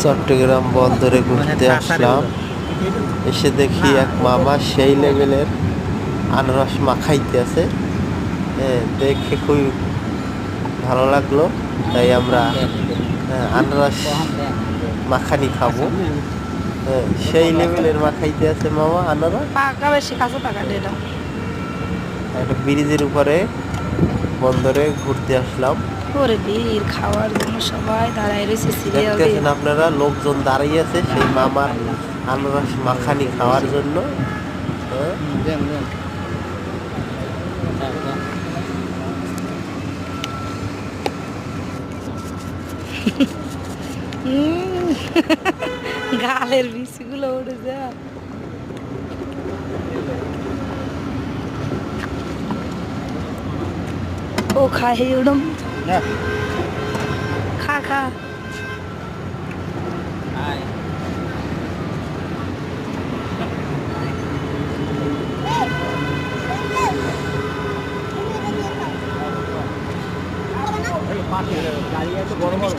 চট্টগ্রাম বন্দরে ঘুরতে আসলাম। এসে দেখি এক মামা সেই লেভেলের আনারস মাখাইতে আছে। দেখে খুবই ভালো লাগলো, তাই আমরা আনারস মাখানি খাবো। সেই লেভেলের মাখাইতে আছে মামা আনারস। পাকা বেশি কাঁচা পাকা এটা একটা ব্রিজের উপরে বন্দরে ঘুরতে আসলাম। ওরে বীর খাওয়ার জন্য সবাই দাঁড়ায় রয়েছে সিরিয়াল দিয়ে। দেখতেছেন আপনারা, লোকজন দাঁড়িয়ে আছে সেই মামার আনারস মাখানি খাওয়ার জন্য। গালের বিচিগুলো উঠে যা। ও খাই ওরম খা খা গাড়ি আছে বড় বড়।